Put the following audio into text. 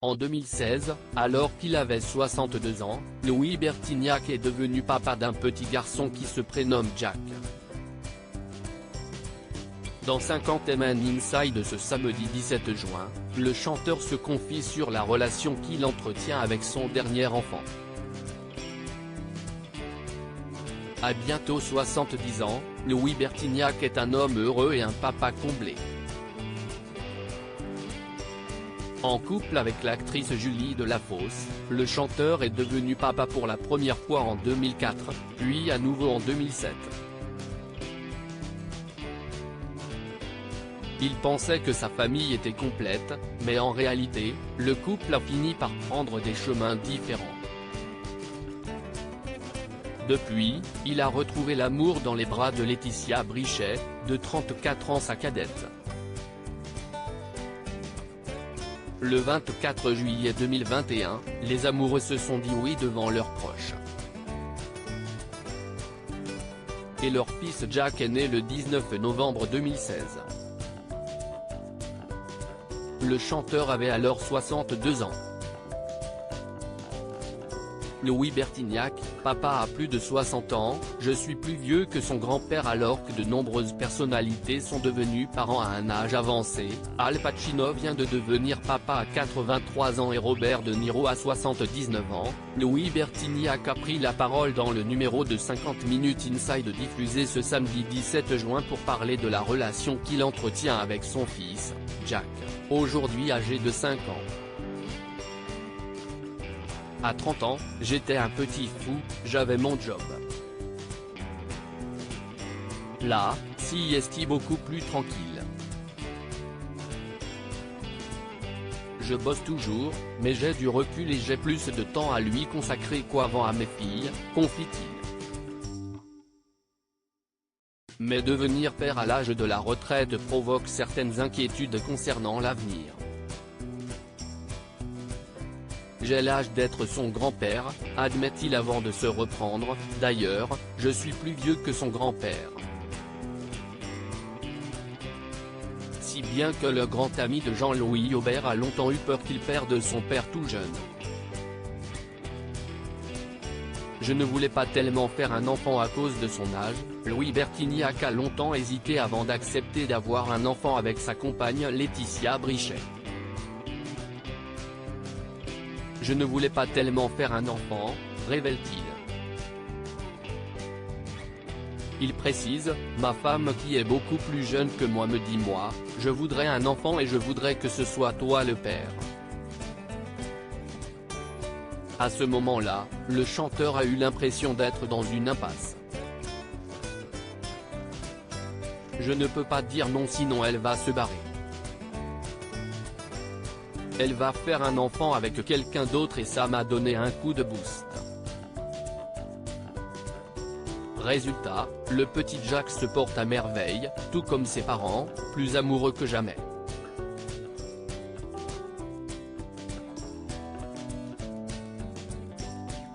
En 2016, alors qu'il avait 62 ans, Louis Bertignac est devenu papa d'un petit garçon qui se prénomme Jack. Dans 50M Inside ce samedi 17 juin, le chanteur se confie sur la relation qu'il entretient avec son dernier enfant. À bientôt 70 ans, Louis Bertignac est un homme heureux et un papa comblé. En couple avec l'actrice Julie Delafosse, le chanteur est devenu papa pour la première fois en 2004, puis à nouveau en 2007. Il pensait que sa famille était complète, mais en réalité, le couple a fini par prendre des chemins différents. Depuis, il a retrouvé l'amour dans les bras de Laetitia Brichet, de 34 ans sa cadette. Le 24 juillet 2021, les amoureux se sont dit oui devant leurs proches. Et leur fils Jack est né le 19 novembre 2016. Le chanteur avait alors 62 ans. Louis Bertignac, papa à plus de 60 ans, je suis plus vieux que son grand-père alors que de nombreuses personnalités sont devenues parents à un âge avancé. Al Pacino vient de devenir papa à 83 ans et Robert De Niro à 79 ans. Louis Bertignac a pris la parole dans le numéro de 50 Minutes Inside diffusé ce samedi 17 juin pour parler de la relation qu'il entretient avec son fils, Jack, aujourd'hui âgé de 5 ans. À 30 ans, j'étais un petit fou, j'avais mon job. Là, si est beaucoup plus tranquille. Je bosse toujours, mais j'ai du recul et j'ai plus de temps à lui consacrer qu'avant à mes filles, confie-t-il. Mais devenir père à l'âge de la retraite provoque certaines inquiétudes concernant l'avenir. J'ai l'âge d'être son grand-père, admet-il avant de se reprendre, d'ailleurs, je suis plus vieux que son grand-père. Si bien que le grand ami de Jean-Louis Aubert a longtemps eu peur qu'il perde son père tout jeune. Je ne voulais pas tellement faire un enfant à cause de son âge, Louis Bertignac a longtemps hésité avant d'accepter d'avoir un enfant avec sa compagne Laetitia Brichet. Je ne voulais pas tellement faire un enfant, révèle-t-il. Il précise, ma femme qui est beaucoup plus jeune que moi me dit moi, je voudrais un enfant et je voudrais que ce soit toi le père. À ce moment-là, le chanteur a eu l'impression d'être dans une impasse. Je ne peux pas dire non sinon elle va se barrer. Elle va faire un enfant avec quelqu'un d'autre et ça m'a donné un coup de boost. Résultat, le petit Jack se porte à merveille, tout comme ses parents, plus amoureux que jamais.